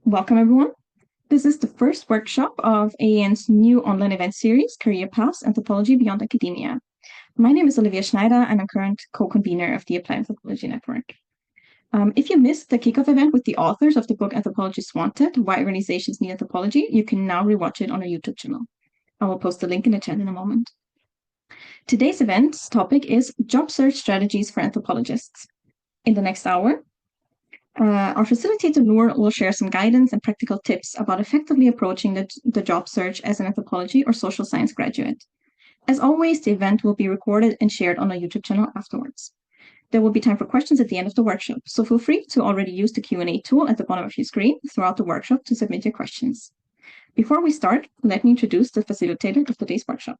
Welcome, everyone. This is the first workshop of AAN's new online event series, Career Paths, Anthropology Beyond Academia. My name is Olivia Schneider, and I'm current co-convener of the Applied Anthropology Network. If you missed the kickoff event with the authors of the book Anthropologists Wanted, Why Organizations Need Anthropology, you can now rewatch it on our YouTube channel. I will post the link in the chat in a moment. Today's event's topic is Job Search Strategies for Anthropologists. In the next hour, our facilitator Nour will share some guidance and practical tips about effectively approaching the job search as an anthropology or social science graduate. As always, the event will be recorded and shared on our YouTube channel afterwards. There will be time for questions at the end of the workshop, so feel free to already use the Q&A tool at the bottom of your screen throughout the workshop to submit your questions. Before we start, let me introduce the facilitator of today's workshop.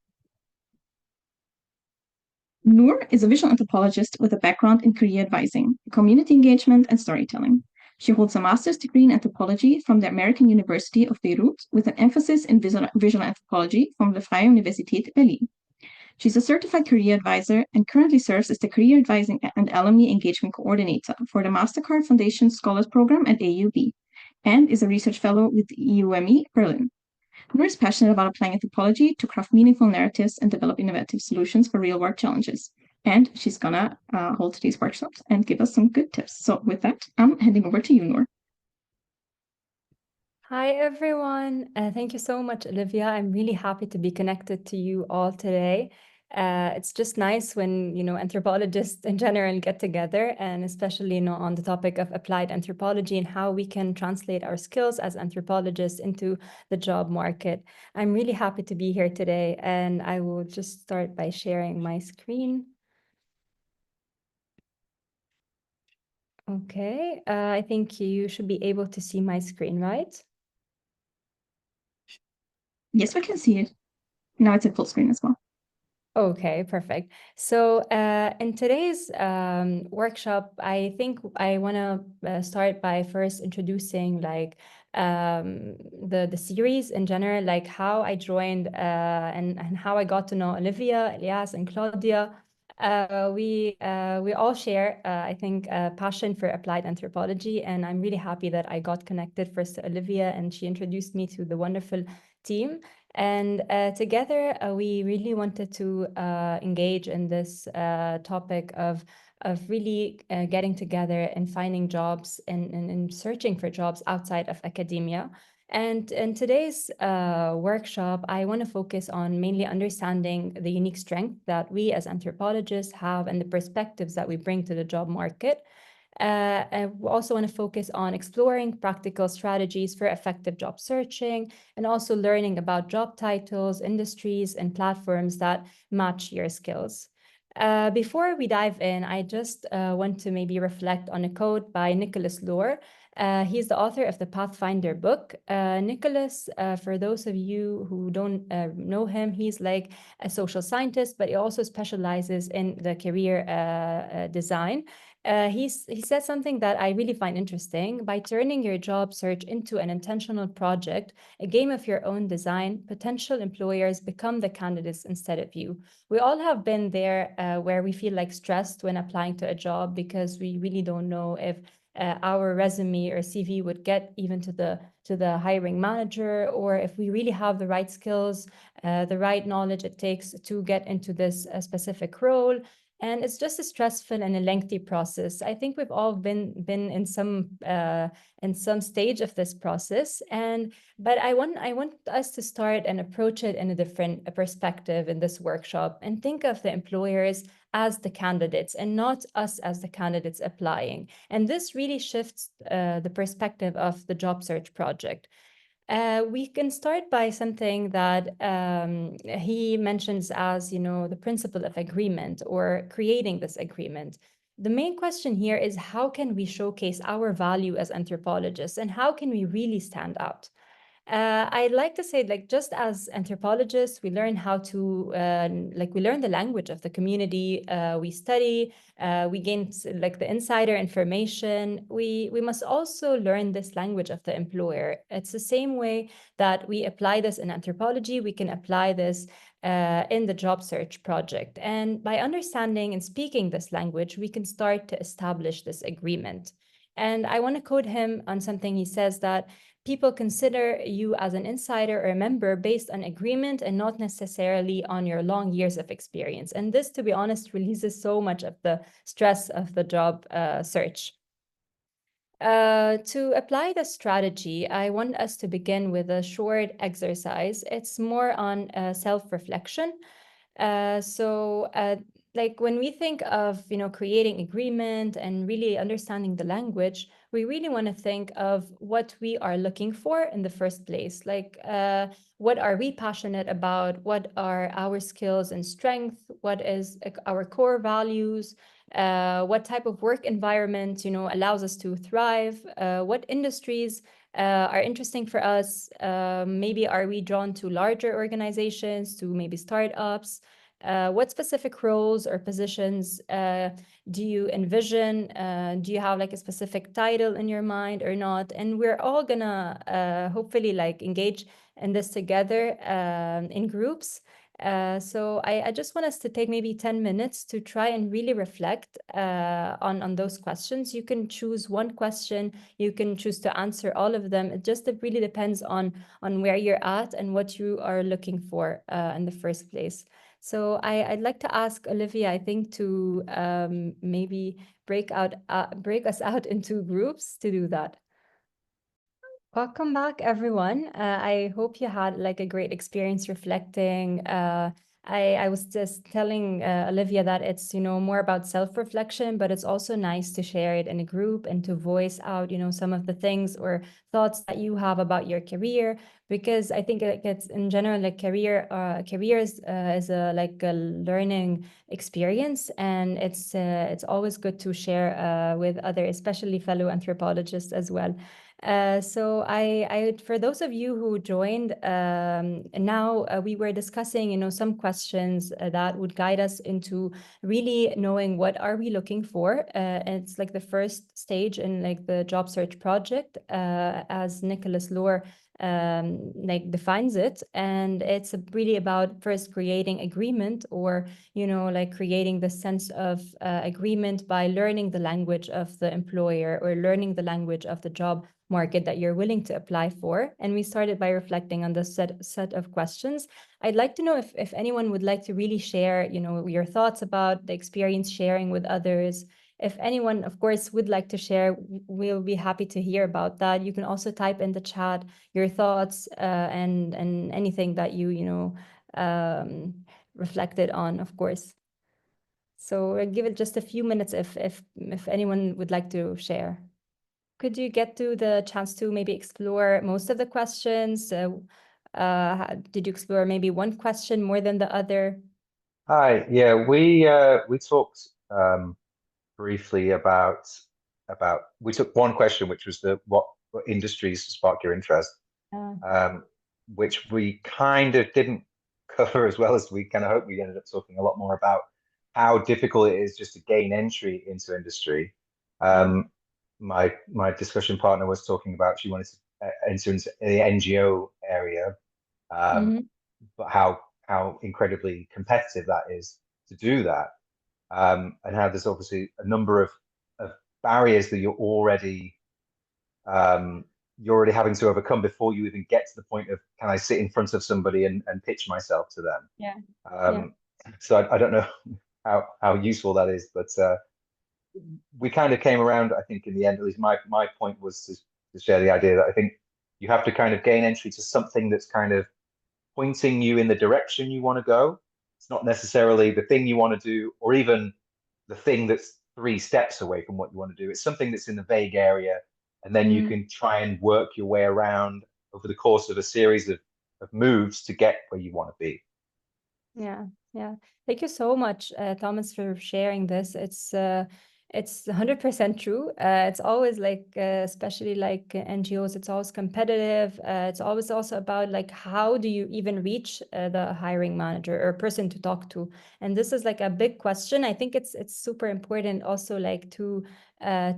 Nour is a visual anthropologist with a background in career advising, community engagement, and storytelling. She holds a master's degree in anthropology from the American University of Beirut with an emphasis in visual anthropology from the Freie Universität Berlin. She's a certified career advisor and currently serves as the career advising and alumni engagement coordinator for the Mastercard Foundation Scholars Program at AUB, and is a research fellow with EUME Berlin. Nour is passionate about applying anthropology to craft meaningful narratives and develop innovative solutions for real-world challenges. And she's gonna hold today's workshops and give us some good tips. So with that, I'm handing over to you, Nour. Hi, everyone. Thank you so much, Olivia. I'm really happy to be connected to you all today. It's just nice when, anthropologists in general get together, and especially, on the topic of applied anthropology and how we can translate our skills as anthropologists into the job market. I'm really happy to be here today, and I will just start by sharing my screen. Okay, I think you should be able to see my screen, right? Yes, we can see it. Now it's at full screen as well. Okay, perfect. So in today's workshop, I think I want to start by first introducing the series in general, like how I joined and how I got to know Olivia, Elias, and Claudia. We all share, I think, a passion for applied anthropology, and I'm really happy that I got connected first to Olivia, and she introduced me to the wonderful team. And together, we really wanted to engage in this topic of really getting together and finding jobs and searching for jobs outside of academia. And in today's workshop, I want to focus on mainly understanding the unique strength that we as anthropologists have and the perspectives that we bring to the job market. We also want to focus on exploring practical strategies for effective job searching and also learning about job titles, industries, and platforms that match your skills. Before we dive in, I just want to maybe reflect on a quote by Nicholas Lohr. He's the author of the Pathfinder book. Nicholas, for those of you who don't know him, he's like a social scientist, but he also specializes in the career design. He said something that I really find interesting. By turning your job search into an intentional project, a game of your own design, potential employers become the candidates instead of you. We all have been there where we feel like stressed when applying to a job because we really don't know if our resume or CV would get even to the hiring manager, or if we really have the right skills, the right knowledge it takes to get into this specific role. And it's just a stressful and a lengthy process. I think we've all been in some stage of this process. But I want us to start and approach it in a different perspective in this workshop and think of the employers as the candidates and not us as the candidates applying. And this really shifts the perspective of the job search project. We can start by something that he mentions as, the principle of agreement or creating this agreement. The main question here is how can we showcase our value as anthropologists and how can we really stand out? I'd like to say, just as anthropologists, we learn how to, we learn the language of the community we study, we gain the insider information. We must also learn this language of the employer. It's the same way that we apply this in anthropology, we can apply this in the job search project. And by understanding and speaking this language, we can start to establish this agreement. And I want to quote him on something. He says that people consider you as an insider or a member based on agreement and not necessarily on your long years of experience. And this, to be honest, releases so much of the stress of the job search. To apply the strategy, I want us to begin with a short exercise. It's more on self-reflection. Like when we think of, creating agreement and really understanding the language, we really want to think of what we are looking for in the first place. Like, what are we passionate about? What are our skills and strengths? What is our core values? What type of work environment, allows us to thrive? What industries are interesting for us? Maybe are we drawn to larger organizations, to maybe startups? What specific roles or positions do you envision? Do you have like a specific title in your mind or not? And we're all gonna hopefully like engage in this together in groups. So I just want us to take maybe 10 minutes to try and really reflect on those questions. You can choose one question, you can choose to answer all of them. It just really depends on where you're at and what you are looking for in the first place. So I'd like to ask Olivia, I think, to maybe break us out into groups to do that. Welcome back, everyone. I hope you had like a great experience reflecting. I was just telling Olivia that it's, more about self-reflection, but it's also nice to share it in a group and to voice out, some of the things or thoughts that you have about your career, because I think it's in general, like careers is a learning experience, and it's always good to share with other, especially fellow anthropologists as well. So for those of you who joined, now we were discussing, some questions that would guide us into really knowing what are we looking for. And it's like the first stage in like the job search project, as Nicholas Lohr like defines it. And it's really about first creating agreement, or like creating the sense of agreement by learning the language of the employer or learning the language of the job market that you're willing to apply for. And we started by reflecting on the set of questions. I'd like to know if anyone would like to really share, your thoughts about the experience sharing with others. If anyone, of course, would like to share, we'll be happy to hear about that. You can also type in the chat your thoughts and anything that you reflected on, of course. So I'll give it just a few minutes if anyone would like to share. Could you get to the chance to maybe explore most of the questions? Did you explore maybe one question more than the other? Hi, yeah, we talked briefly about we took one question, which was what industries spark your interest, which we kind of didn't cover as well as we kind of hoped. We ended up talking a lot more about how difficult it is just to gain entry into industry. My discussion partner was talking about she wanted to enter into the NGO area, but how incredibly competitive that is to do that, and how there's obviously a number of barriers that you're already having to overcome before you even get to the point of, can I sit in front of somebody and pitch myself to them? Yeah. So I don't know how useful that is, but we kind of came around, I think, in the end. At least my point was to share the idea that I think you have to kind of gain entry to something that's kind of pointing you in the direction you want to go. It's not necessarily the thing you want to do, or even the thing that's 3 steps away from what you want to do. It's something that's in the vague area, and then you can try and work your way around over the course of a series of moves to get where you want to be. Yeah. Thank you so much, Thomas, for sharing this. It's 100% true. It's always like, especially like NGOs, it's always competitive. It's always also about like, how do you even reach the hiring manager or person to talk to? And this is like a big question. I think it's super important also like to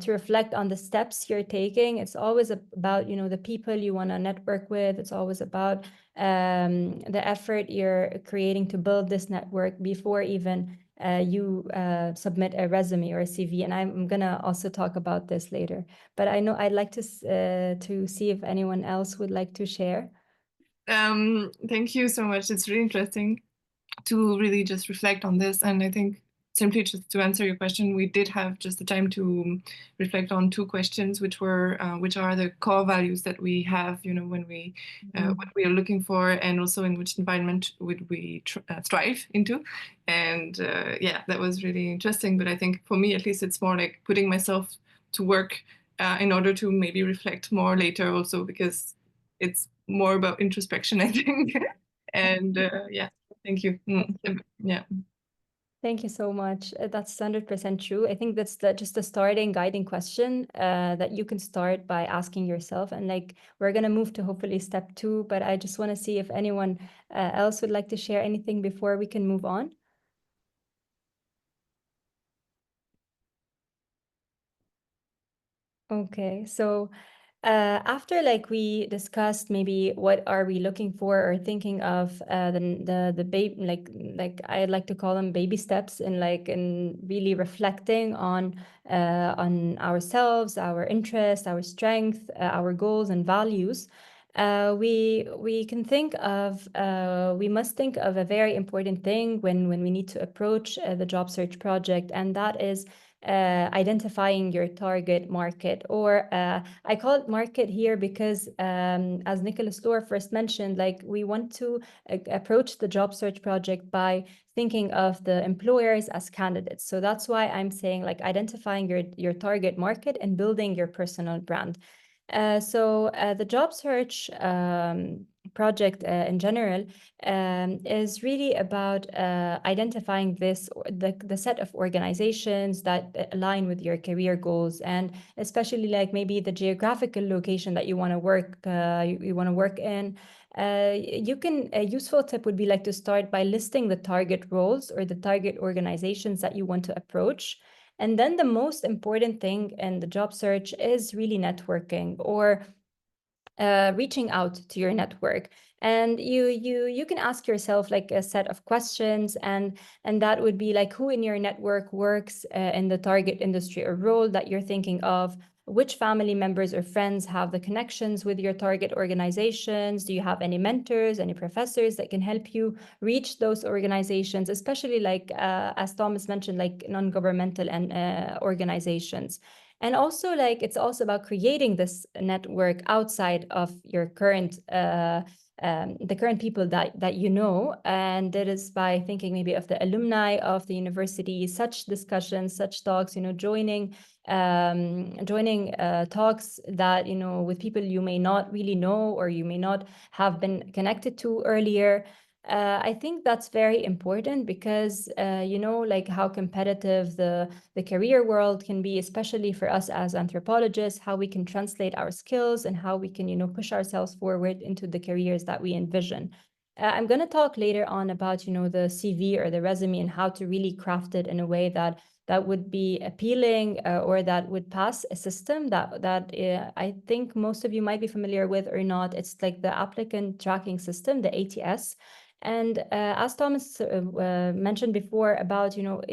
reflect on the steps you're taking. It's always about, the people you want to network with. It's always about the effort you're creating to build this network before even you submit a resume or a CV. And I'm gonna also talk about this later. But I know I'd like to see if anyone else would like to share. Thank you so much. It's really interesting to really just reflect on this. And I think simply just to answer your question, we did have just the time to reflect on two questions, which are the core values that we have, when we what we are looking for, and also in which environment would we strive into. And yeah, that was really interesting. But I think for me, at least, it's more like putting myself to work in order to maybe reflect more later also, because it's more about introspection, I think. And yeah, thank you. Yeah. Thank you so much. That's 100% true. I think that's just a starting guiding question that you can start by asking yourself. And like, we're going to move to hopefully step 2, but I just want to see if anyone else would like to share anything before we can move on. Okay, so after like we discussed maybe what are we looking for or thinking of the baby, like I'd like to call them baby steps in really reflecting on ourselves, our interests, our strength, our goals and values. We can think of we must think of a very important thing when we need to approach the job search project, and that is identifying your target market, or I call it market here because as Nicholas Lohr first mentioned, like we want to approach the job search project by thinking of the employers as candidates. So that's why I'm saying like identifying your target market and building your personal brand. So the job search project in general is really about identifying the set of organizations that align with your career goals, and especially like maybe the geographical location that you want to work in. A useful tip would be like to start by listing the target roles or the target organizations that you want to approach. And then the most important thing in the job search is really networking, or reaching out to your network. And you can ask yourself like a set of questions, and that would be like, who in your network works in the target industry or role that you're thinking of? Which family members or friends have the connections with your target organizations? Do you have any mentors, any professors that can help you reach those organizations, especially like as Thomas mentioned, like non-governmental and organizations? And also, like, it's also about creating this network outside of your current the current people that you know, and that is by thinking maybe of the alumni of the university, such discussions, such talks, joining talks that, with people you may not really know or you may not have been connected to earlier. I think that's very important because, like how competitive the career world can be, especially for us as anthropologists, how we can translate our skills and how we can, push ourselves forward into the careers that we envision. I'm going to talk later on about, the CV or the resume and how to really craft it in a way that would be appealing or that would pass a system that I think most of you might be familiar with or not. It's like the applicant tracking system, the ATS. And as Thomas mentioned before about, your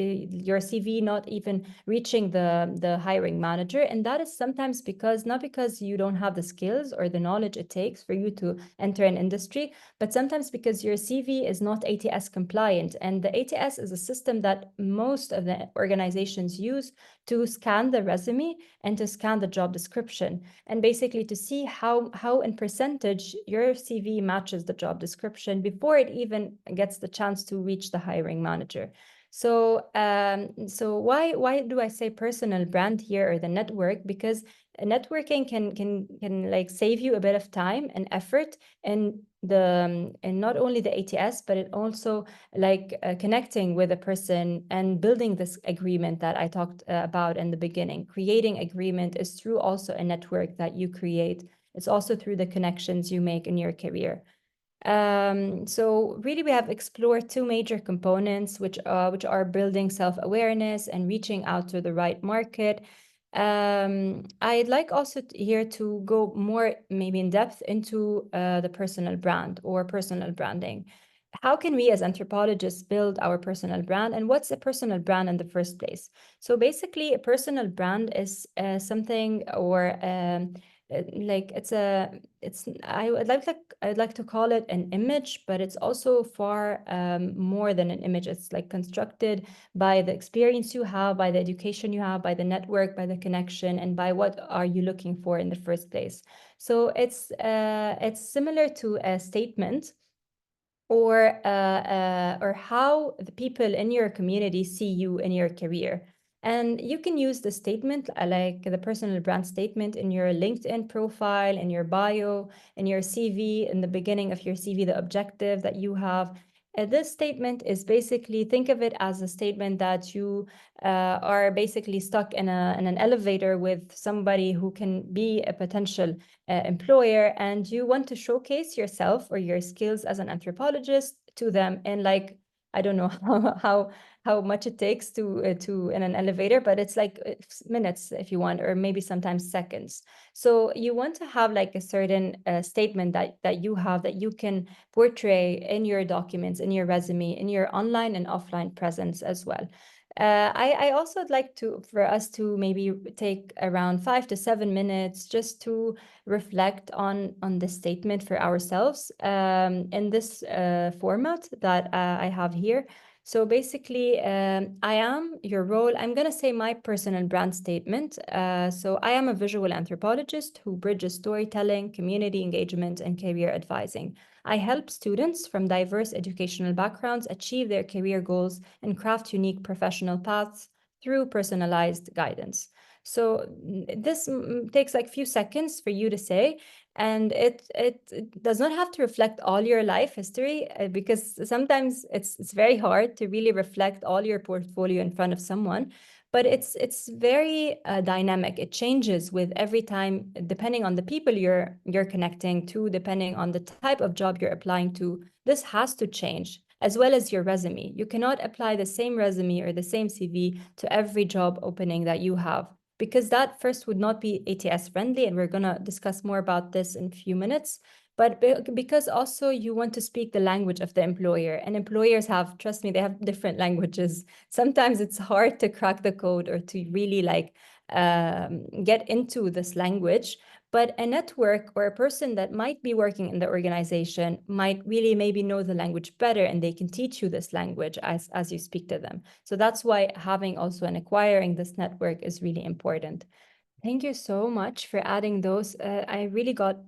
CV not even reaching the hiring manager. And that is sometimes not because you don't have the skills or the knowledge it takes for you to enter an industry, but sometimes because your CV is not ATS compliant. And the ATS is a system that most of the organizations use to scan the resume and to scan the job description, and basically to see how in percentage your CV matches the job description before it even gets the chance to reach the hiring manager. So why do I say personal brand here, or the network? Because networking can like save you a bit of time and effort and not only the ATS, but it also like connecting with a person and building this agreement that I talked about in the beginning. Creating agreement is through also a network that you create. It's also through the connections you make in your career. So really we have explored two major components, which are building self-awareness and reaching out to the right market. I'd like also here to go more maybe in depth into the personal brand or personal branding. how can we as anthropologists build our personal brand, and what's a personal brand in the first place? So basically, a personal brand is something, or like I'd like to call it an image, but it's also far more than an image. It's like constructed by the experience you have, by the education you have, by the network, by the connection, and by what are you looking for in the first place. So it's similar to a statement, or how the people in your community see you in your career. And you can use the statement, like the personal brand statement, in your LinkedIn profile, in your bio, in your CV, in the beginning of your CV, the objective that you have. This statement is basically, think of it as a statement that you are basically stuck in an elevator with somebody who can be a potential employer, and you want to showcase yourself or your skills as an anthropologist to them in, like, I don't know how much it takes to in an elevator, but it's like minutes if you want, or maybe sometimes seconds. So you want to have like a certain statement that you have, that you can portray in your documents, in your resume, in your online and offline presence as well. I also would like for us to maybe take around 5 to 7 minutes just to reflect on the statement for ourselves in this format that I have here. So basically, I am your role. I'm going to say my personal brand statement. So I am a visual anthropologist who bridges storytelling, community engagement, and career advising. I help students from diverse educational backgrounds achieve their career goals and craft unique professional paths through personalized guidance. So this takes like a few seconds for you to say, and it does not have to reflect all your life history, because sometimes it's very hard to really reflect all your portfolio in front of someone. But it's very dynamic. It changes with every time, depending on the people you're connecting to, depending on the type of job you're applying to. This has to change, as well as your resume. You cannot apply the same resume or the same CV to every job opening that you have, because that first would not be ATS friendly, and we're going to discuss more about this in a few minutes. But because also you want to speak the language of the employer, and employers have, trust me, they have different languages. Sometimes it's hard to crack the code or to really like get into this language. But a network or a person that might be working in the organization might really maybe know the language better, and they can teach you this language as you speak to them. So that's why having also and acquiring this network is really important. Thank you so much for adding those. I really got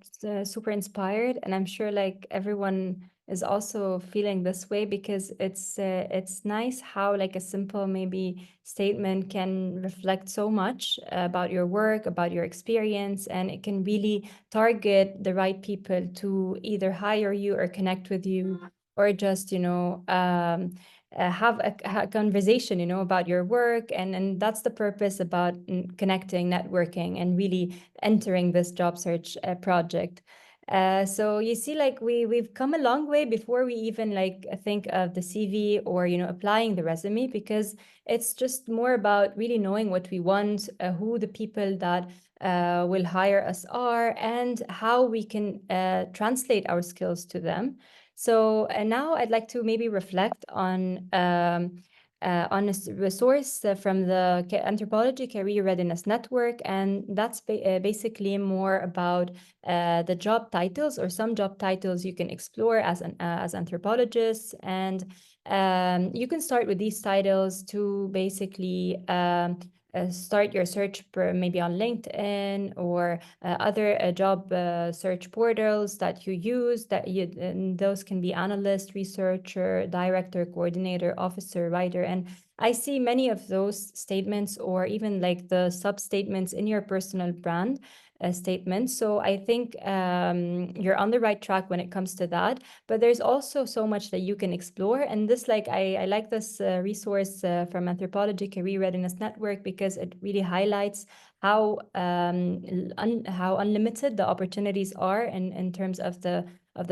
super inspired, and I'm sure like everyone is also feeling this way, because it's nice how like a simple maybe statement can reflect so much about your work, about your experience, and it can really target the right people to either hire you or connect with you, or just, you know, have a conversation, you know, about your work. And that's the purpose about connecting, networking, and really entering this job search project. So you see, like we've come a long way before we even like think of the CV or, you know, applying the resume, because it's just more about really knowing what we want, who the people that will hire us are, and how we can translate our skills to them. So now I'd like to maybe reflect on a resource from the Anthropology Career Readiness Network, and that's basically more about the job titles, or some job titles you can explore as anthropologists. And you can start with these titles to basically start your search maybe on LinkedIn or other job search portals that you use. Those can be analyst, researcher, director, coordinator, officer, writer. And I see many of those statements, or even like the sub-statements in your personal brand statement. So I think you're on the right track when it comes to that. But there's also so much that you can explore. And this, like, I like this resource from Anthropology Career Readiness Network, because it really highlights how unlimited the opportunities are in terms of the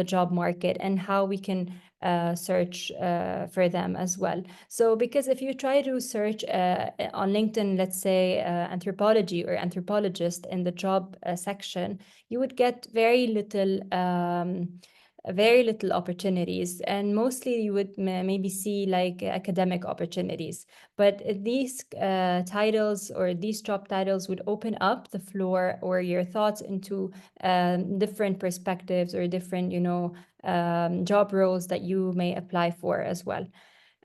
job market, and how we can search for them as well. So because if you try to search on LinkedIn, let's say anthropology or anthropologist in the job section, you would get very little very little opportunities, and mostly you would maybe see like academic opportunities. But these titles or these job titles would open up the floor or your thoughts into different perspectives or different, job roles that you may apply for as well.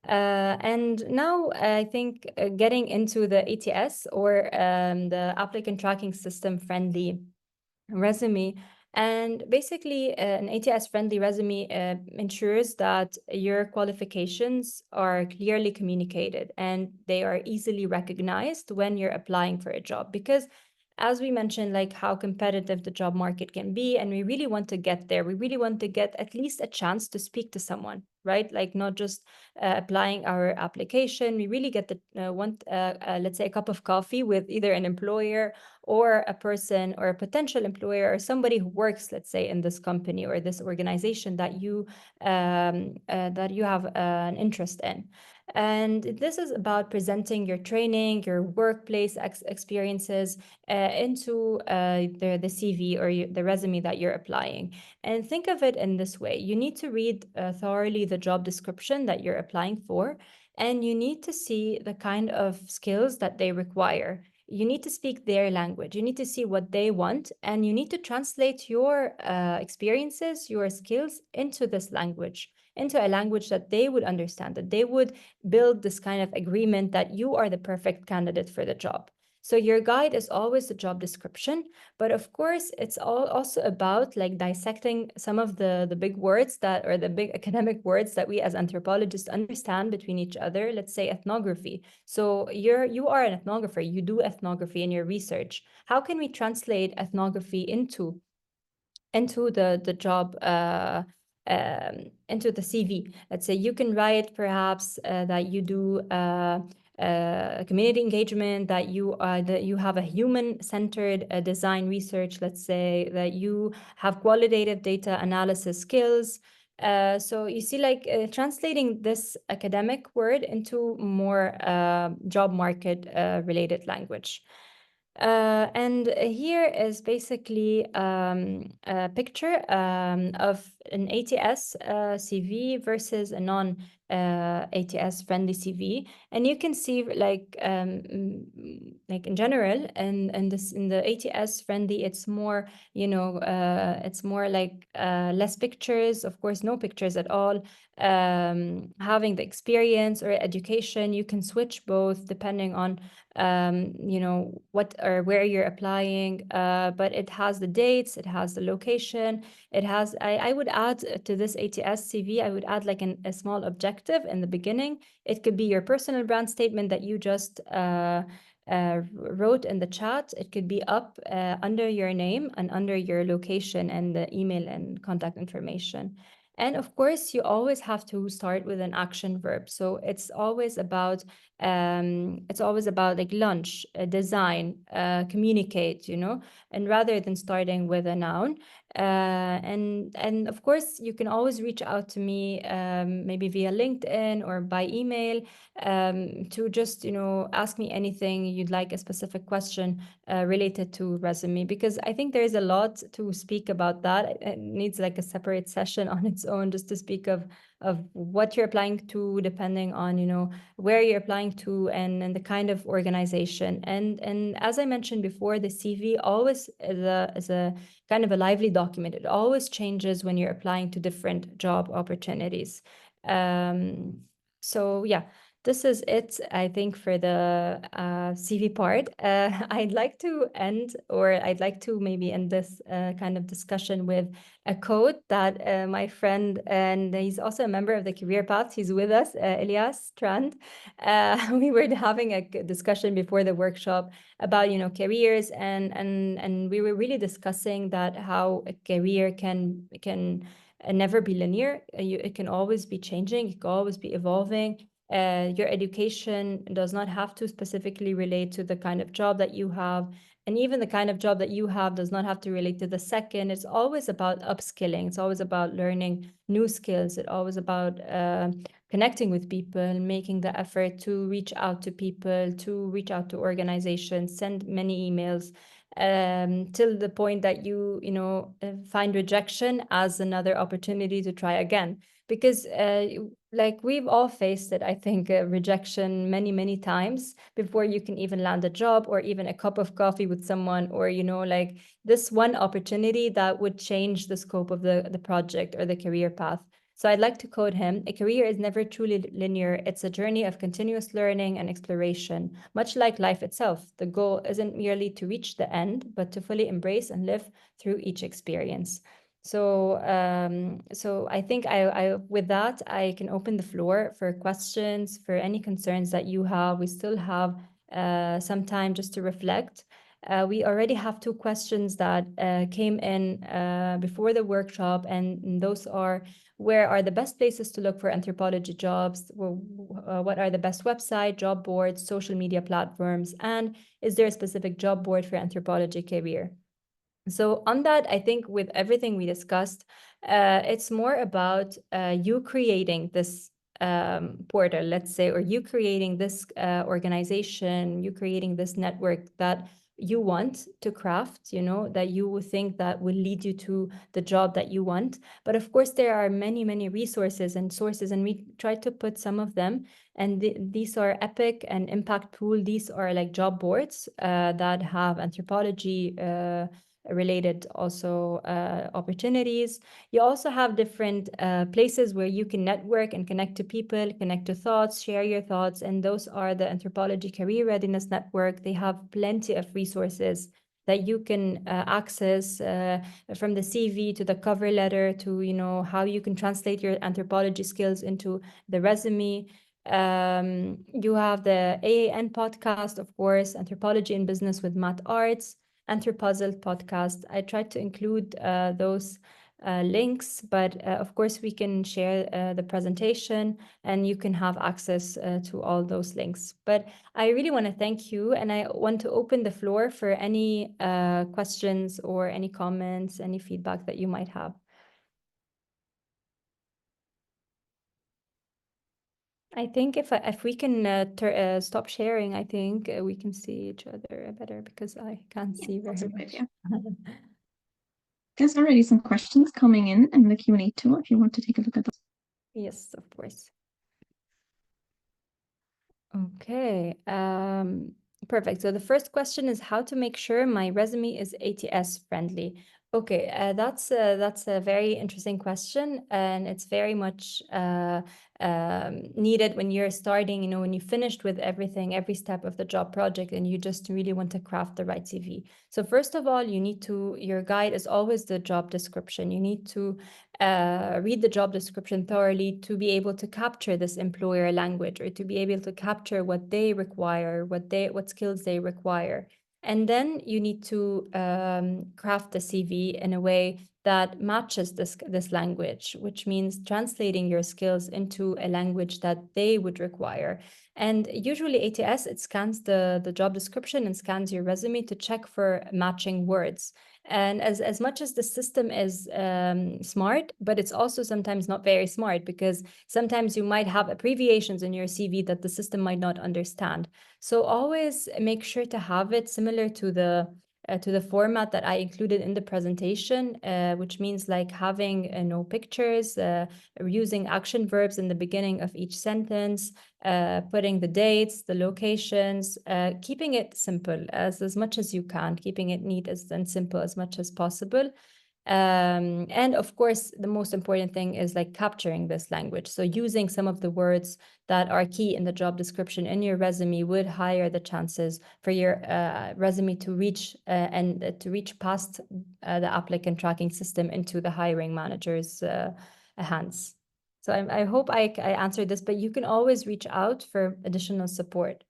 And now I think getting into the ATS or the applicant tracking system friendly resume. And basically, an ATS-friendly resume ensures that your qualifications are clearly communicated and they are easily recognized when you're applying for a job. Because as we mentioned, like how competitive the job market can be, and we really want to get there. We really want to get at least a chance to speak to someone, right? Like not just applying our application. We really get the want, let's say, a cup of coffee with either an employer or a person or a potential employer or somebody who works, let's say, in this company or this organization that you have an interest in. And this is about presenting your training, your workplace experiences into the CV or the resume that you're applying. And think of it in this way. You need to read thoroughly the job description that you're applying for, and you need to see the kind of skills that they require. You need to speak their language. You need to see what they want, and you need to translate your experiences, your skills into this language, into a language that they would understand, that they would build this kind of agreement that you are the perfect candidate for the job. So your guide is always the job description, but of course it's also about like dissecting some of the big words that, or the big academic words that we as anthropologists understand between each other. Let's say ethnography. So you are an ethnographer, you do ethnography in your research. How can we translate ethnography into the job, into the CV? Let's say you can write perhaps that you do community engagement, that you have a human-centered design research. Let's say that you have qualitative data analysis skills. So you see, like translating this academic word into more job market related language. And here is basically a picture of an ATS CV versus a non-ATS friendly CV, and you can see like in general, and in the ATS friendly, it's more it's more like less pictures, of course, no pictures at all. Having the experience or education, you can switch both depending on what or where you're applying, but it has the dates, it has the location, it has, I would add to this ATS CV, I would add like a small objective in the beginning. It could be your personal brand statement that you just wrote in the chat. It could be up under your name and under your location and the email and contact information. And of course, you always have to start with an action verb. So it's always about like lunch, design, communicate, and rather than starting with a noun. And of course, you can always reach out to me, maybe via LinkedIn or by email, to just, ask me anything you'd like, a specific question related to resume, because I think there's a lot to speak about that. It needs like a separate session on its own just to speak of what you're applying to, depending on, where you're applying to and the kind of organization. And as I mentioned before, the CV always is a kind of a lively document. It always changes when you're applying to different job opportunities. So yeah, this is it, I think, for the CV part. I'd like to end, or I'd like to maybe end this kind of discussion with a quote that my friend, and he's also a member of the Career Path, he's with us, Elias Strand. We were having a discussion before the workshop about, careers, and we were really discussing that how a career can never be linear. It can always be changing, it can always be evolving. Your education does not have to specifically relate to the kind of job that you have. And even the kind of job that you have does not have to relate to the second. It's always about upskilling. It's always about learning new skills. It's always about connecting with people, making the effort to reach out to people, to reach out to organizations, send many emails, till the point that you find rejection as another opportunity to try again. Because like we've all faced it, I think, rejection many times before you can even land a job or even a cup of coffee with someone, or like this one opportunity that would change the scope of the project or the career path. So I'd like to quote him: "A career is never truly linear. It's a journey of continuous learning and exploration. Much like life itself, the goal isn't merely to reach the end, but to fully embrace and live through each experience." So I think I with that, I can open the floor for questions, for any concerns that you have. We still have some time just to reflect. We already have 2 questions that came in before the workshop, and those are: where are the best places to look for anthropology jobs? What are the best website, job boards, social media platforms? And is there a specific job board for anthropology career? So on that, I think with everything we discussed, it's more about you creating this portal, let's say, or you creating this organization, you creating this network that you want to craft, that you think that will lead you to the job that you want. But of course, there are many resources and sources, and we try to put some of them. And these are Epic and Impact Pool. These are like job boards that have anthropology related also opportunities. You also have different places where you can network and connect to people, connect to thoughts, share your thoughts, and those are the Anthropology Career Readiness Network. They have plenty of resources that you can access, from the CV to the cover letter to how you can translate your anthropology skills into the resume. You have the AAN podcast, of course, Anthropology in Business with Matt Arts, Anthropuzzled podcast. I tried to include those links, but of course we can share the presentation and you can have access to all those links. But I really want to thank you, and I want to open the floor for any questions or any comments, any feedback that you might have. I think if we can stop sharing, I think we can see each other better, because I can't see very much. There's already some questions coming in the Q&A tool if you want to take a look at those. Yes, of course. Okay, perfect. So the first question is how to make sure my resume is ATS friendly. Okay, that's a very interesting question, and it's very much needed when you're starting, when you finished with everything, every step of the job project, and you just really want to craft the right CV. So first of all, your guide is always the job description. You need to read the job description thoroughly to be able to capture this employer language, or to be able to capture what they require, what skills they require. And then you need to craft the CV in a way that matches this language, which means translating your skills into a language that they would require. And usually ATS, it scans the job description and scans your resume to check for matching words. And as much as the system is smart, but it's also sometimes not very smart, because sometimes you might have abbreviations in your CV that the system might not understand. So always make sure to have it similar to the format that I included in the presentation, which means like having pictures, using action verbs in the beginning of each sentence, putting the dates, the locations, keeping it simple as much as you can, keeping it neat and simple as much as possible. And of course, the most important thing is like capturing this language. So using some of the words that are key in the job description in your resume would higher the chances for your resume to reach past the applicant tracking system into the hiring manager's hands. So I hope I answered this, but you can always reach out for additional support.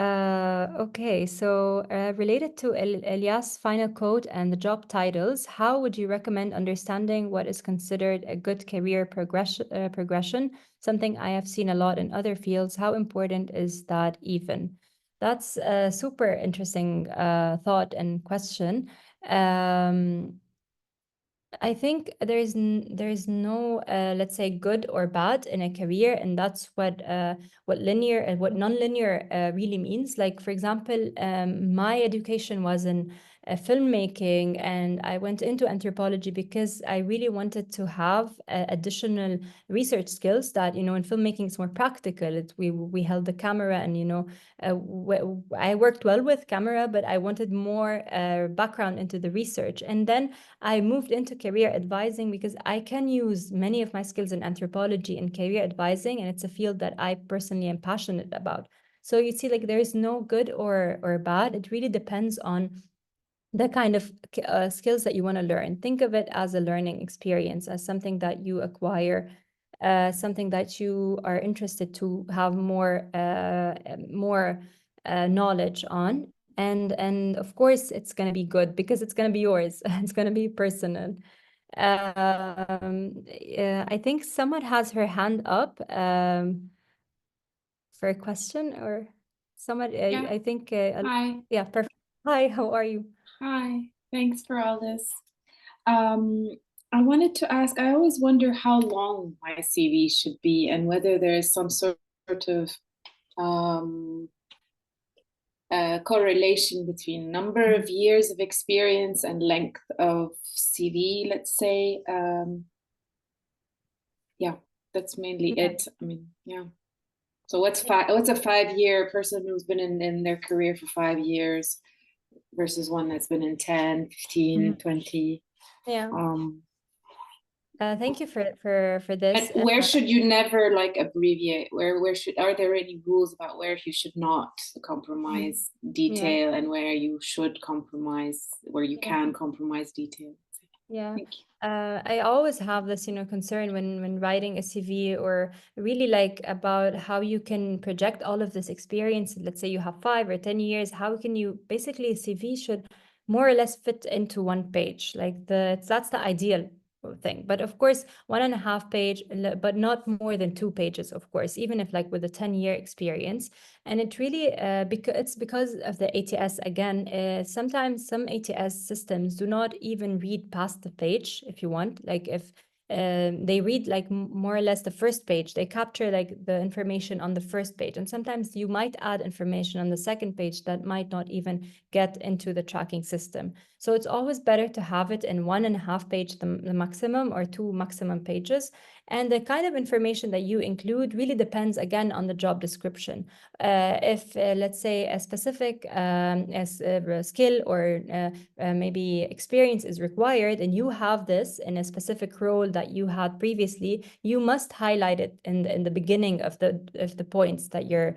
Okay, so related to Elias' final quote and the job titles, how would you recommend understanding what is considered a good career progression? Something I have seen a lot in other fields. How important is that even? That's a super interesting thought and question. I think there is no let's say good or bad in a career, and that's what linear and what non-linear really means. Like, for example, my education was in filmmaking, and I went into anthropology because I really wanted to have additional research skills that, you know, in filmmaking it's more practical. We held the camera, and, you know, I worked well with camera, but I wanted more background into the research. And then I moved into career advising because I can use many of my skills in anthropology and career advising, and it's a field that I personally am passionate about. So you see, like, there is no good or bad. It really depends on the kind of skills that you want to learn. Think of it as a learning experience, as something that you acquire, something that you are interested to have more knowledge on. And of course, it's going to be good because it's going to be yours. It's going to be personal. I think someone has her hand up for a question, or someone, Yeah. I think. Hi. Yeah, perfect. Hi, how are you? Hi, thanks for all this. I wanted to ask, I always wonder how long my CV should be and whether there is some sort of correlation between number of years of experience and length of CV, let's say. Yeah, that's mainly it. I mean, yeah. So what's a 5-year person who's been in their career for 5 years versus one that's been in 10, 15, 20? Yeah. Thank you for this. And where should you never like abbreviate? Are there any rules about where you should not compromise detail and where you should compromise, where you can compromise detail? Yeah. I always have this, you know, concern when writing a CV, or really like about how you can project all of this experience. Let's say you have 5 or 10 years. How can you, basically, a CV should more or less fit into one page. Like that's the ideal thing. But of course, 1.5 page, but not more than 2 pages, of course, even if like with a 10-year experience. And it really, it's because of the ATS again. Sometimes some ATS systems do not even read past the page if you want. Like if they read like more or less the first page, they capture like the information on the first page. And sometimes you might add information on the second page that might not even get into the tracking system. So it's always better to have it in 1.5 page, the maximum, or 2 maximum pages. And the kind of information that you include really depends, again, on the job description. If, let's say, a specific skill or maybe experience is required, and you have this in a specific role that you had previously, you must highlight it in the beginning of the points that you're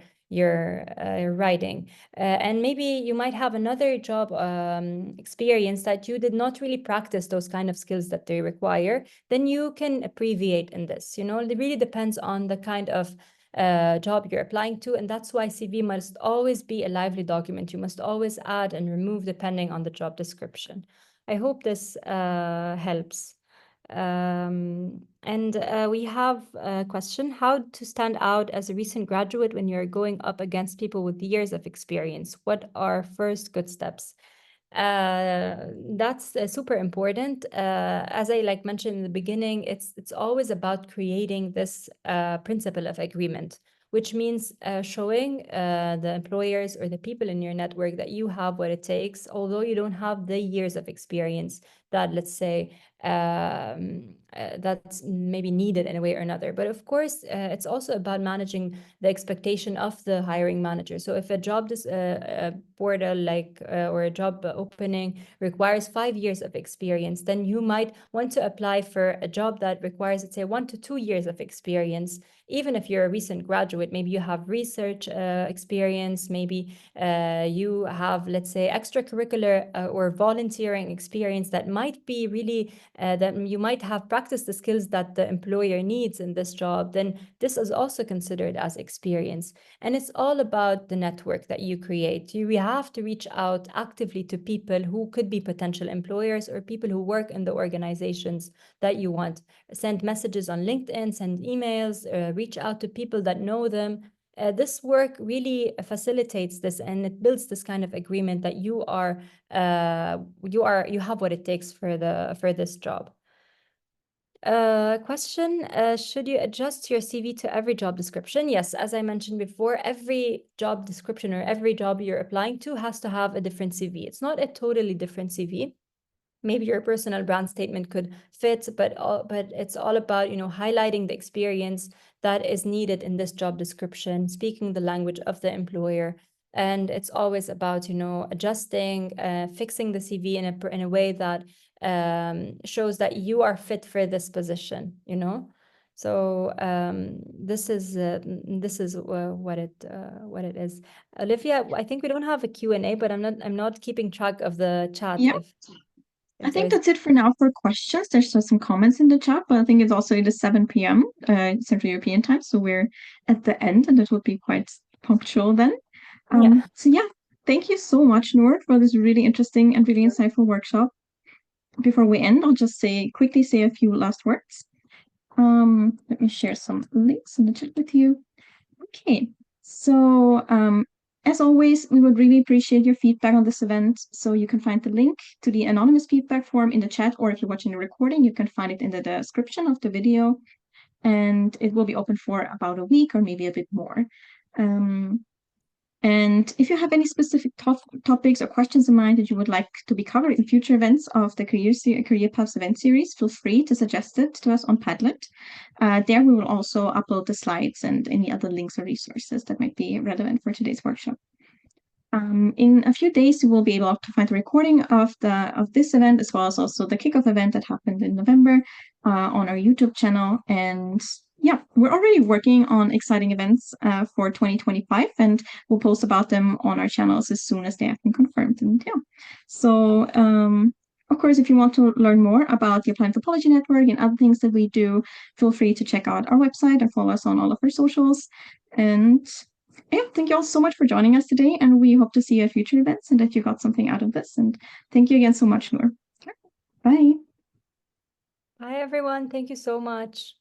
writing. And maybe you might have another job experience that you did not really practice those kind of skills that they require, then you can abbreviate in this. You know, it really depends on the kind of job you're applying to, and that's why CV must always be a lively document. You must always add and remove depending on the job description. I hope this helps. And we have a question: how to stand out as a recent graduate when you're going up against people with years of experience? What are first good steps? That's super important. As I mentioned in the beginning, it's always about creating this principle of agreement, which means showing the employers or the people in your network that you have what it takes, although you don't have the years of experience that, let's say, that's maybe needed in a way or another. But of course, it's also about managing the expectation of the hiring manager. So if a job portal or a job opening requires 5 years of experience, then you might want to apply for a job that requires, let's say, 1 to 2 years of experience. Even if you're a recent graduate, maybe you have research experience, maybe you have, let's say, extracurricular or volunteering experience that might might be really, that you might have practiced the skills that the employer needs in this job, then this is also considered as experience. And it's all about the network that you create. We have to reach out actively to people who could be potential employers or people who work in the organizations that you want. Send messages on LinkedIn, send emails, reach out to people that know them. This work really facilitates this, and it builds this kind of agreement that you have what it takes for this job. Question, should you adjust your CV to every job description? Yes, as I mentioned before, every job description or every job you're applying to has to have a different CV. It's not a totally different CV. Maybe your personal brand statement could fit, but it's all about, highlighting the experience that is needed in this job description, speaking the language of the employer. And it's always about, adjusting, fixing the CV in a way that shows that you are fit for this position, So this is what it is. Olivia, I think we don't have a Q&A, but I'm not keeping track of the chat. Yeah. I think that's it for now for questions. There's some comments in the chat, but I think it's also 7 p.m. Central European time, so we're at the end, and it would be quite punctual then. So yeah, thank you so much, Nour, for this really interesting and really insightful workshop. Before we end, I'll just quickly say a few last words. Let me share some links in the chat with you. Okay, so as always, we would really appreciate your feedback on this event. So you can find the link to the anonymous feedback form in the chat, or if you're watching the recording, you can find it in the description of the video. And it will be open for about a week or maybe a bit more. And if you have any specific topics or questions in mind that you would like to be covered in future events of the Career Paths event series, feel free to suggest it to us on Padlet. There we will also upload the slides and any other links or resources that might be relevant for today's workshop. In a few days, you will be able to find the recording of this event, as well as also the kickoff event that happened in November on our YouTube channel. And yeah, we're already working on exciting events for 2025, and we'll post about them on our channels as soon as they have been confirmed. And yeah, so of course, if you want to learn more about the Applied Anthropology Network and other things that we do, feel free to check out our website and follow us on all of our socials. And yeah, thank you all so much for joining us today, and we hope to see you at future events and that you got something out of this. And thank you again so much, Nour. Bye. Bye, everyone. Thank you so much.